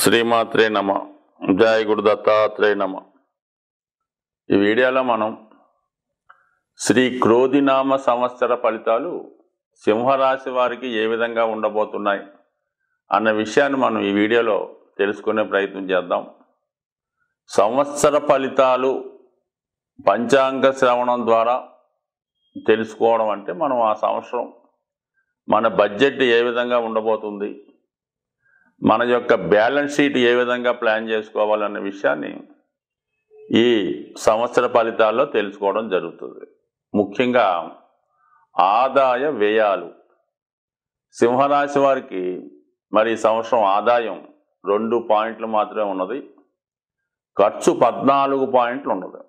శ్రీమాత్రే నమ. జయ గురు దత్తాత్రేయ నమ. ఈ వీడియోలో మనం శ్రీ క్రోధినామ సంవత్సర ఫలితాలు సింహరాశి వారికి ఏ విధంగా ఉండబోతున్నాయి అన్న విషయాన్ని మనం ఈ వీడియోలో తెలుసుకునే ప్రయత్నం చేద్దాం. సంవత్సర ఫలితాలు పంచాంగ శ్రవణం ద్వారా తెలుసుకోవడం అంటే మనం ఆ సంవత్సరం మన బడ్జెట్ ఏ విధంగా ఉండబోతుంది, మన యొక్క బ్యాలెన్స్ షీట్ ఏ విధంగా ప్లాన్ చేసుకోవాలన్న విషయాన్ని ఈ సంవత్సర ఫలితాల్లో తెలుసుకోవడం జరుగుతుంది. ముఖ్యంగా ఆదాయ వ్యయాలు. సింహరాశి వారికి మరి ఈ సంవత్సరం ఆదాయం 2 పాయింట్లు మాత్రమే ఉన్నది, ఖర్చు 14 పాయింట్లు ఉన్నది.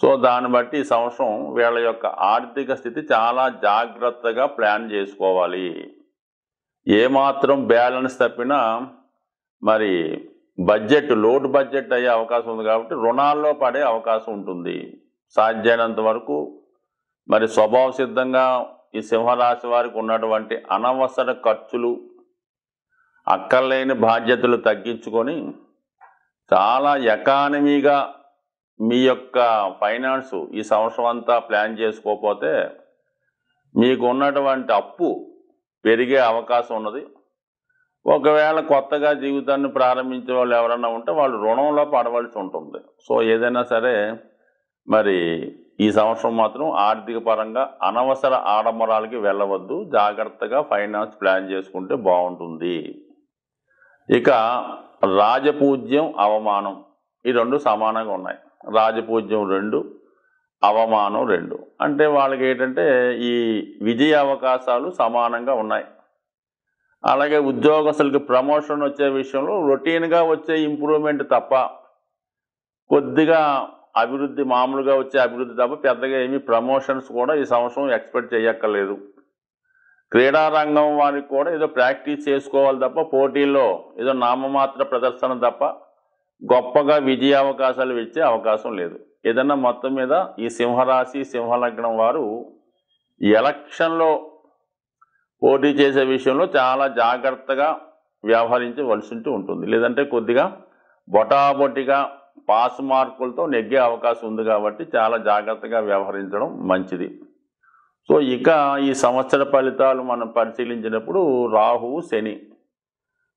సో దాన్ని బట్టి ఈ సంవత్సరం వీళ్ళ యొక్క ఆర్థిక స్థితి చాలా జాగ్రత్తగా ప్లాన్ చేసుకోవాలి. ఏమాత్రం బ్యాలెన్స్ తప్పినా మరి బడ్జెట్ లోడ్ బడ్జెట్ అయ్యే అవకాశం ఉంది కాబట్టి రుణాల్లో పడే అవకాశం ఉంటుంది. సాధ్యమైనంత వరకు మరి స్వభావ సిద్ధంగా ఈ సింహరాశి వారికి ఉన్నటువంటి అనవసర ఖర్చులు, అక్కర్లేని బాధ్యతలు తగ్గించుకొని చాలా ఎకానమీగా మీ యొక్క ఫైనాన్స్ ఈ సంవత్సరం అంతా ప్లాన్ చేసుకోకపోతే మీకు ఉన్నటువంటి అప్పు పెరిగే అవకాశం ఉన్నది. ఒకవేళ కొత్తగా జీవితాన్ని ప్రారంభించే వాళ్ళు ఎవరైనా ఉంటే వాళ్ళు రుణంలో పడవలసి ఉంటుంది. సో ఏదైనా సరే మరి ఈ సంవత్సరం మాత్రం ఆర్థిక పరంగా అనవసర ఆడంబరాలకి వెళ్ళవద్దు, జాగ్రత్తగా ఫైనాన్స్ ప్లాన్ చేసుకుంటే బాగుంటుంది. ఇక రాజపూజ్యం, అవమానం ఈ 2 సమానంగా ఉన్నాయి. రాజపూజ్యం 2, అవమానం 2 అంటే వాళ్ళకి ఏంటంటే ఈ విజయ అవకాశాలు సమానంగా ఉన్నాయి. అలాగే ఉద్యోగస్తులకి ప్రమోషన్ వచ్చే విషయంలో రొటీన్గా వచ్చే ఇంప్రూవ్మెంట్ తప్ప, కొద్దిగా అభివృద్ధి మామూలుగా వచ్చే అభివృద్ధి తప్ప పెద్దగా ఏమీ ప్రమోషన్స్ కూడా ఈ సంవత్సరం ఎక్స్పెక్ట్ చేయక్కర్లేదు. క్రీడారంగం వారికి కూడా ఏదో ప్రాక్టీస్ చేసుకోవాలి తప్ప, పోటీల్లో ఏదో నామమాత్ర ప్రదర్శన తప్ప గొప్పగా విజయ అవకాశాలు ఇచ్చే అవకాశం లేదు. ఏదన్నా మొత్తం మీద ఈ సింహరాశి, సింహలగ్నం వారు ఎలక్షన్లో పోటీ చేసే విషయంలో చాలా జాగ్రత్తగా వ్యవహరించవలసి ఉంటుంది. లేదంటే కొద్దిగా బొటాబొటిగా పాస్ మార్కులతో నెగ్గే అవకాశం ఉంది కాబట్టి చాలా జాగ్రత్తగా వ్యవహరించడం మంచిది. సో ఇక ఈ సంవత్సర ఫలితాలు మనం పరిశీలించినప్పుడు రాహువు, శని,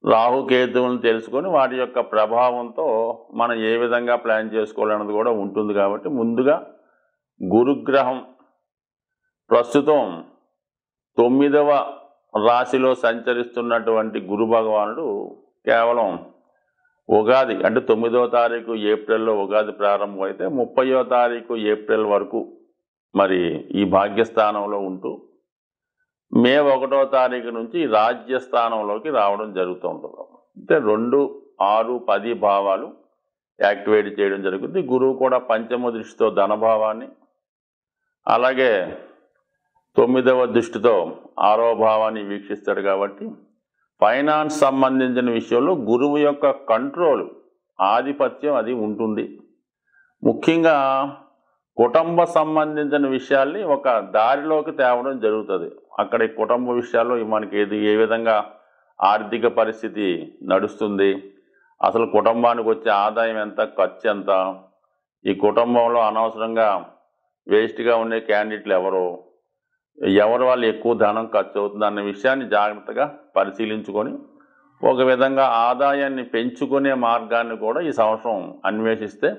రాహుకేతువులను తెలుసుకొని వాటి యొక్క ప్రభావంతో మనం ఏ విధంగా ప్లాన్ చేసుకోవాలన్నది కూడా ఉంటుంది. కాబట్టి ముందుగా గురుగ్రహం ప్రస్తుతం 9వ రాశిలో సంచరిస్తున్నటువంటి గురు భగవానుడు కేవలం ఉగాది అంటే 9వ తారీఖు ఏప్రిల్లో ఉగాది ప్రారంభమైతే 30వ తారీఖు ఏప్రిల్ వరకు మరి ఈ భాగ్యస్థానంలో ఉంటూ మే 1వ తారీఖు నుంచి రాజ్యస్థానంలోకి రావడం జరుగుతూ ఉంటుంది. అంటే 2, 6, 10 భావాలు యాక్టివేట్ చేయడం జరుగుతుంది. గురువు కూడా పంచమ దృష్టితో ధనభావాన్ని, అలాగే 9వ దృష్టితో 6వ భావాన్ని వీక్షిస్తాడు. కాబట్టి ఫైనాన్స్ సంబంధించిన విషయంలో గురువు యొక్క కంట్రోల్, ఆధిపత్యం అది ఉంటుంది. ముఖ్యంగా కుటుంబ సంబంధించిన విషయాల్ని ఒక దారిలోకి తేవడం జరుగుతుంది. అక్కడ ఈ కుటుంబ విషయాల్లో మనకి ఏ విధంగా ఆర్థిక పరిస్థితి నడుస్తుంది, అసలు కుటుంబానికి వచ్చే ఆదాయం ఎంత, ఖర్చు ఎంత, ఈ కుటుంబంలో అనవసరంగా వేస్ట్గా ఉండే క్యాండిడేట్లు ఎవరు వాళ్ళు ఎక్కువ ధనం ఖర్చు అవుతుంది అన్న విషయాన్ని జాగ్రత్తగా పరిశీలించుకొని ఒక విధంగా ఆదాయాన్ని పెంచుకునే మార్గాన్ని కూడా ఈ సంవత్సరం అన్వేషిస్తే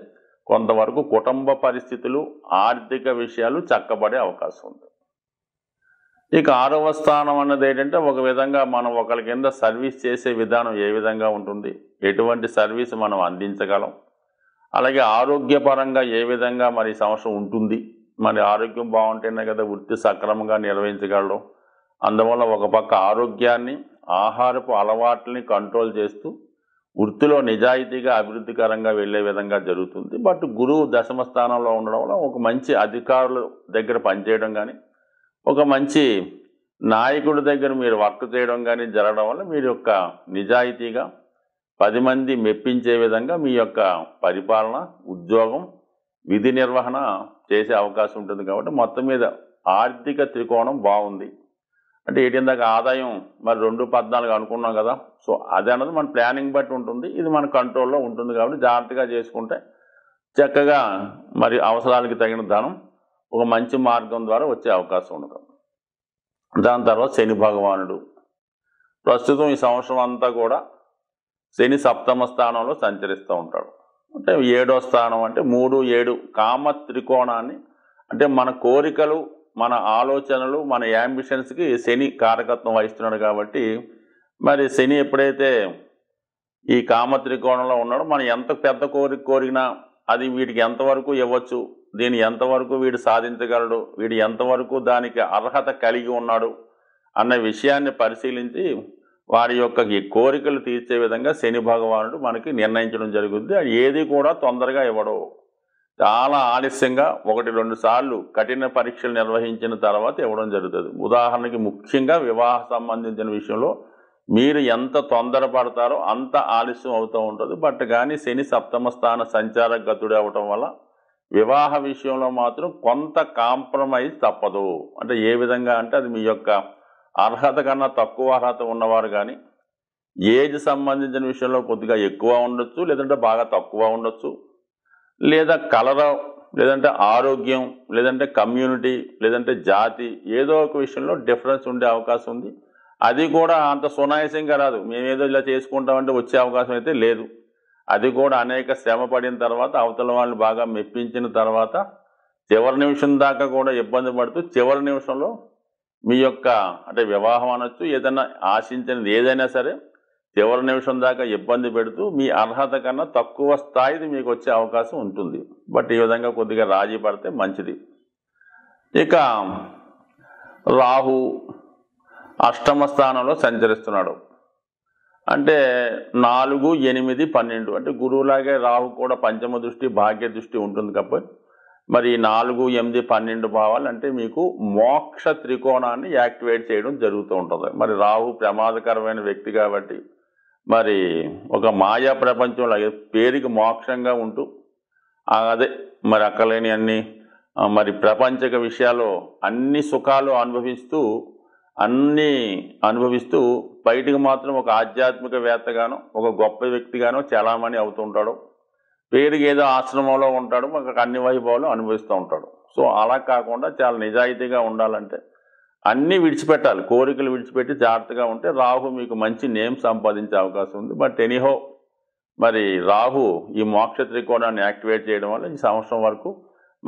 కొంతవరకు కుటుంబ పరిస్థితులు, ఆర్థిక విషయాలు చక్కబడే అవకాశం ఉంది. ఇక 6వ స్థానం అన్నది ఏంటంటే ఒక విధంగా మనం ఒకరి కింద సర్వీస్ చేసే విధానం ఏ విధంగా ఉంటుంది, ఎటువంటి సర్వీస్ మనం అందించగలం, అలాగే ఆరోగ్యపరంగా ఏ విధంగా మరి సంవత్సరం ఉంటుంది. మరి ఆరోగ్యం బాగుంటేనే కదా వృత్తి సక్రమంగా నిర్వహించగలడం. అందువల్ల ఒక పక్క ఆరోగ్యాన్ని, ఆహారపు అలవాట్లని కంట్రోల్ చేస్తూ వృత్తిలో నిజాయితీగా అభివృద్ధికరంగా వెళ్ళే విధంగా జరుగుతుంది. బట్ గురువు దశమ స్థానంలో ఉండడం వల్ల ఒక మంచి అధికారుల దగ్గర పనిచేయడం కానీ, ఒక మంచి నాయకుడి దగ్గర మీరు వర్క్ చేయడం కానీ జరగడం వల్ల మీరు యొక్క నిజాయితీగా 10 మంది మెప్పించే విధంగా మీ యొక్క పరిపాలన, ఉద్యోగం, విధి నిర్వహణ చేసే అవకాశం ఉంటుంది. కాబట్టి మొత్తం మీద ఆర్థిక త్రికోణం బాగుంది. అంటే 18 దాకా ఆదాయం మరి 2.14 అనుకున్నాం కదా. సో అది అన్నది మన ప్లానింగ్ బట్టి ఉంటుంది, ఇది మన కంట్రోల్లో ఉంటుంది. కాబట్టి జాగ్రత్తగా చేసుకుంటే చక్కగా మరి అవసరాలకి తగిన ధనం ఒక మంచి మార్గం ద్వారా వచ్చే అవకాశం ఉండదు. దాని తర్వాత శని భగవానుడు ప్రస్తుతం ఈ సంవత్సరం అంతా కూడా శని సప్తమ స్థానంలో సంచరిస్తూ ఉంటాడు. అంటే 7వ స్థానం అంటే 3, 7 కామ త్రికోణాన్ని, అంటే మన కోరికలు, మన ఆలోచనలు, మన యాంబిషన్స్కి శని కారకత్వం వహిస్తున్నాడు. కాబట్టి మరి శని ఎప్పుడైతే ఈ కామ త్రికోణంలో ఉన్నాడో మనం ఎంత పెద్ద కోరినా అది వీడికి ఎంతవరకు ఇవ్వచ్చు, దీన్ని ఎంతవరకు వీడు సాధించగలడు, వీడు ఎంతవరకు దానికి అర్హత కలిగి ఉన్నాడు అన్న విషయాన్ని పరిశీలించి వారి యొక్క ఈ కోరికలు తీర్చే విధంగా శని భగవానుడు మనకి నిర్ణయించడం జరుగుతుంది. అది ఏది కూడా తొందరగా ఇవ్వడు, చాలా ఆలస్యంగా 1-2 సార్లు కఠిన పరీక్షలు నిర్వహించిన తర్వాత ఇవ్వడం జరుగుతుంది. ఉదాహరణకి ముఖ్యంగా వివాహ సంబంధించిన విషయంలో మీరు ఎంత తొందరపడతారో అంత ఆలస్యం అవుతూ ఉంటుంది. బట్ కానీ శని సప్తమ స్థాన సంచార గతుడు అవ్వటం వల్ల వివాహ విషయంలో మాత్రం కొంత కాంప్రమైజ్ తప్పదు. అంటే ఏ విధంగా అంటే అది మీ యొక్క అర్హత కన్నా తక్కువ అర్హత ఉన్నవారు కానీ, ఏజ్ సంబంధించిన విషయంలో కొద్దిగా ఎక్కువ ఉండొచ్చు, లేదంటే బాగా తక్కువ ఉండొచ్చు, లేదా కలర్, లేదంటే ఆరోగ్యం, లేదంటే కమ్యూనిటీ, లేదంటే జాతి, ఏదో ఒక విషయంలో డిఫరెన్స్ ఉండే అవకాశం ఉంది. అది కూడా అంత సునాయాసంగా రాదు, మేమేదో ఇలా చేసుకుంటామంటే వచ్చే అవకాశం అయితే లేదు. అది కూడా అనేక శ్రమ పడిన తర్వాత, అవతల వాళ్ళని బాగా మెప్పించిన తర్వాత, చివరి నిమిషం దాకా కూడా ఇబ్బంది పడుతూ చివరి నిమిషంలో మీ యొక్క అంటే వివాహం అనొచ్చు, ఏదైనా ఆశించినది ఏదైనా సరే చివరి నిమిషం దాకా ఇబ్బంది పెడుతూ మీ అర్హత కన్నా తక్కువ స్థాయిది మీకు వచ్చే అవకాశం ఉంటుంది. బట్ ఈ విధంగా కొద్దిగా రాజీ పడితే మంచిది. ఇక రాహు అష్టమ స్థానంలో సంచరిస్తున్నాడు. అంటే 4, 8, 12 అంటే గురువులాగే రాహు కూడా పంచమ దృష్టి, భాగ్య దృష్టి ఉంటుంది. కాబట్టి మరి 4, 8, 12 భావాలు అంటే మీకు మోక్ష త్రికోణాన్ని యాక్టివేట్ చేయడం జరుగుతూ ఉంటుంది. మరి రాహు ప్రమాదకరమైన వ్యక్తి కాబట్టి మరి ఒక మాయా ప్రపంచంలో పేరుకి మోక్షంగా ఉంటూ అదే మరి అక్కలేని అన్ని మరి ప్రపంచక విషయాల్లో అన్ని సుఖాలు అనుభవిస్తూ బయటికి మాత్రం ఒక ఆధ్యాత్మికవేత్తగానో ఒక గొప్ప వ్యక్తిగానో చాలామంది అవుతుంటాడు. పేరుకి ఏదో ఆశ్రమంలో ఉంటాడు, మాకు అన్ని వైభవాలు అనుభవిస్తూ ఉంటాడు. సో అలా కాకుండా చాలా నిజాయితీగా ఉండాలంటే అన్నీ విడిచిపెట్టాలి, కోరికలు విడిచిపెట్టి జాగ్రత్తగా ఉంటే రాహు మీకు మంచి నేమ్ సంపాదించే అవకాశం ఉంది. బట్ ఎనీహో మరి రాహు ఈ మోక్ష త్రికోణాన్ని యాక్టివేట్ చేయడం వల్ల ఈ సంవత్సరం వరకు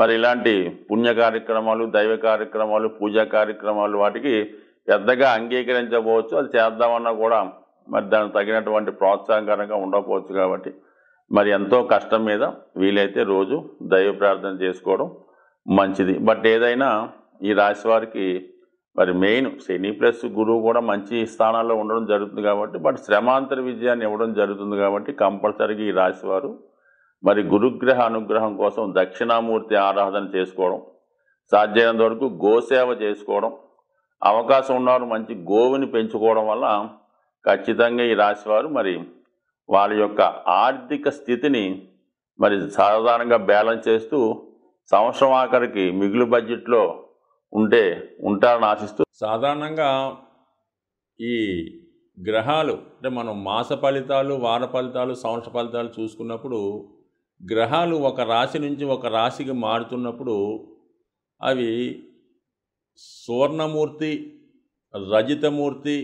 మరి ఇలాంటి పుణ్య కార్యక్రమాలు, దైవ కార్యక్రమాలు, పూజా కార్యక్రమాలు వాటికి పెద్దగా అంగీకరించకపోవచ్చు. అది చేద్దామన్నా కూడా మరి దానికి తగినటువంటి ప్రోత్సాహకరంగా ఉండకపోవచ్చు. కాబట్టి మరి ఎంతో కష్టం మీద వీలైతే రోజు దైవ ప్రార్థన చేసుకోవడం మంచిది. బట్ ఏదైనా ఈ రాశి వారికి మరి మెయిన్ శని ప్లస్ గురువు కూడా మంచి స్థానాల్లో ఉండడం జరుగుతుంది. కాబట్టి బట్ శ్రమాంతర విజయాన్ని ఇవ్వడం జరుగుతుంది. కాబట్టి కంపల్సరీగా ఈ రాశి వారు మరి గురుగ్రహ అనుగ్రహం కోసం దక్షిణామూర్తి ఆరాధన చేసుకోవడం, సాధ్యమైనంత వరకు గోసేవ చేసుకోవడం, అవకాశం ఉన్నవారు మంచి గోవుని పెంచుకోవడం వల్ల ఖచ్చితంగా ఈ రాశివారు మరి వాళ్ళ యొక్క ఆర్థిక స్థితిని మరి సాధారణంగా బ్యాలెన్స్ చేస్తూ సంవత్సరం ఆఖరికి మిగులు బడ్జెట్లో ఉంటారని ఆశిస్తూ, సాధారణంగా ఈ గ్రహాలు అంటే మనం మాస ఫలితాలు, వార ఫలితాలు, సంవత్సర ఫలితాలు చూసుకున్నప్పుడు గ్రహాలు ఒక రాశి నుంచి ఒక రాశికి మారుతున్నప్పుడు అవి సువర్ణమూర్తి, రజితమూర్తి,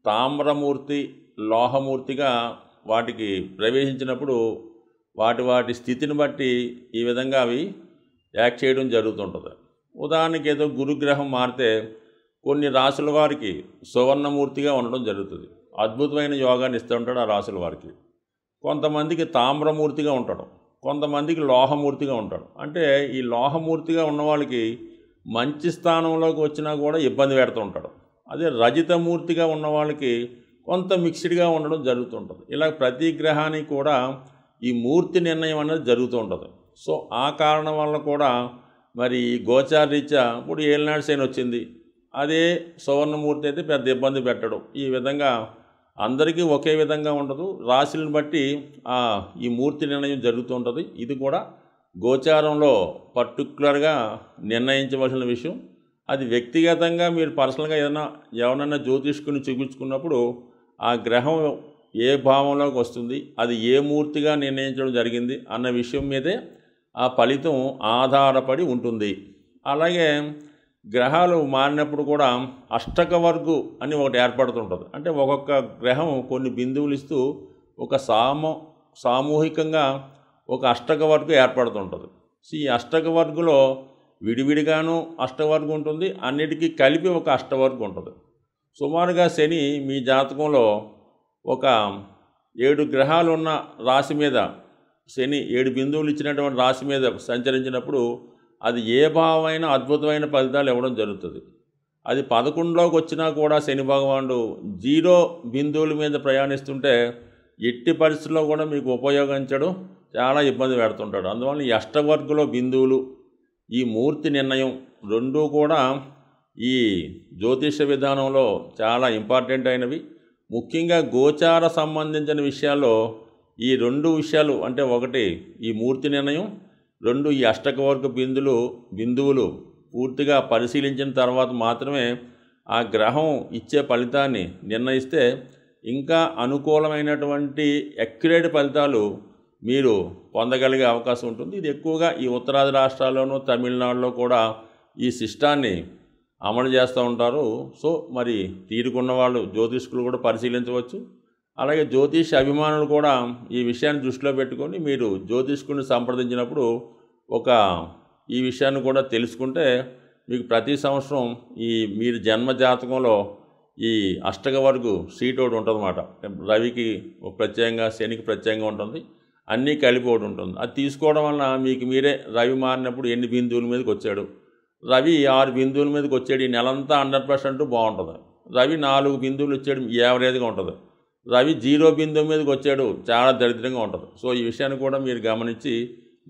తామ్రమూర్తి, లోహమూర్తిగా వాటికి ప్రవేశించినప్పుడు వాటి స్థితిని బట్టి ఈ విధంగా అవి యాక్ట్ చేయడం జరుగుతుంటుంది. ఉదాహరణకి ఏదో గురుగ్రహం మారితే కొన్ని రాశుల వారికి సువర్ణమూర్తిగా ఉండడం జరుగుతుంది, అద్భుతమైన యోగాన్ని ఇస్తూ ఉంటాడు ఆ రాశుల వారికి. కొంతమందికి తామ్రమూర్తిగా ఉంటాడు, కొంతమందికి లోహమూర్తిగా ఉంటాడు. అంటే ఈ లోహమూర్తిగా ఉన్న వాళ్ళకి మంచి స్థానంలోకి వచ్చినా కూడా ఇబ్బంది పెడుతూ ఉంటాడు. అదే రజితమూర్తిగా ఉన్న వాళ్ళకి కొంత మిక్స్డ్గా ఉండడం జరుగుతుంటుంది. ఇలా ప్రతి గ్రహానికి కూడా ఈ మూర్తి నిర్ణయం అనేది జరుగుతూ ఉంటుంది. సో ఆ కారణం వల్ల కూడా మరి గోచారరీత్యా ఇప్పుడు ఏలినాడు శని వచ్చింది, అదే సువర్ణమూర్తి అయితే పెద్ద ఇబ్బంది పెట్టడు. ఈ విధంగా అందరికీ ఒకే విధంగా ఉండదు, రాశులను బట్టి ఈ మూర్తి నిర్ణయం జరుగుతూ ఉంటుంది. ఇది కూడా గోచారంలో పర్టికులర్గా నిర్ణయించవలసిన విషయం. అది వ్యక్తిగతంగా మీరు పర్సనల్గా ఎవరన్నా జ్యోతిష్కుని చూపించుకున్నప్పుడు ఆ గ్రహం ఏ భావంలోకి వస్తుంది, అది ఏ మూర్తిగా నిర్ణయించడం జరిగింది అన్న విషయం మీదే ఆ ఫలితం ఆధారపడి ఉంటుంది. అలాగే గ్రహాలు మారినప్పుడు కూడా అష్టక వర్గు అని ఒకటి ఏర్పడుతుంటుంది. అంటే ఒక్కొక్క గ్రహం కొన్ని బిందువులు ఇస్తూ ఒక సామూహికంగా ఒక అష్టక వర్గు ఏర్పడుతుంటుంది. సో ఈ అష్టక వర్గులో విడివిడిగాను అష్టవర్గం ఉంటుంది, అన్నిటికీ కలిపి ఒక అష్టవర్గం ఉంటుంది. సుమారుగా శని మీ జాతకంలో ఒక 7 గ్రహాలు ఉన్న రాశి మీద, శని 7 బిందువులు ఇచ్చినటువంటి రాశి మీద సంచరించినప్పుడు అది ఏ భావమైన అద్భుతమైన ఫలితాలు ఇవ్వడం జరుగుతుంది. అది 11లోకి వచ్చినా కూడా శని భగవానుడు 0 బిందువుల మీద ప్రయాణిస్తుంటే ఎట్టి పరిస్థితుల్లో కూడా మీకు ఉపయోగించడం చాలా ఇబ్బంది పెడుతుంటాడు. అందువల్ల ఈ అష్టవర్గులో బిందువులు, ఈ మూర్తి నిర్ణయం రెండూ కూడా ఈ జ్యోతిష విధానంలో చాలా ఇంపార్టెంట్ అయినవి. ముఖ్యంగా గోచార సంబంధించిన విషయాల్లో ఈ 2 విషయాలు, అంటే ఒకటి ఈ మూర్తి నిర్ణయం, 2 ఈ అష్టకవర్గ బిందువులు పూర్తిగా పరిశీలించిన తర్వాత మాత్రమే ఆ గ్రహం ఇచ్చే ఫలితాన్ని నిర్ణయిస్తే ఇంకా అనుకూలమైనటువంటి అక్యురేట్ ఫలితాలు మీరు పొందగలిగే అవకాశం ఉంటుంది. ఇది ఎక్కువగా ఈ ఉత్తరాది రాష్ట్రాల్లోనూ తమిళనాడులో కూడా ఈ సిస్టాన్ని అమలు చేస్తూ ఉంటారు. సో మరి తీరుకున్న వాళ్ళు జ్యోతిష్కులు కూడా పరిశీలించవచ్చు. అలాగే జ్యోతిష్ అభిమానులు కూడా ఈ విషయాన్ని దృష్టిలో పెట్టుకొని మీరు జ్యోతిష్కుడిని సంప్రదించినప్పుడు ఈ విషయాన్ని కూడా తెలుసుకుంటే మీకు ప్రతి సంవత్సరం మీరు జన్మ జాతకంలో ఈ అష్టక వర్గు సీట్ ఒకటి ఉంటుందన్నమాట. రవికి ప్రత్యేకంగా, శనికి ప్రత్యేకంగా ఉంటుంది, అన్నీ కలిపి ఒకటి ఉంటుంది. అది తీసుకోవడం వలన మీకు మీరే రవి మారినప్పుడు ఎన్ని బిందువుల మీదకి వచ్చాడు, రవి 6 బిందువుల మీదకి వచ్చాడు, ఈ నెలంతా 100% బాగుంటుంది. రవి 4 బిందువులు వచ్చాడు, యావరేజ్గా ఉంటుంది. రవి 0 బిందువు మీదకి వచ్చాడు, చాలా దరిద్రంగా ఉంటుంది. సో ఈ విషయాన్ని కూడా మీరు గమనించి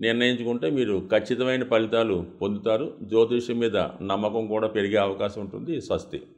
నిర్ణయించుకుంటే మీరు ఖచ్చితమైన ఫలితాలు పొందుతారు. జ్యోతిష్యం మీద నమ్మకం కూడా పెరిగే అవకాశం ఉంటుంది. స్వస్తి.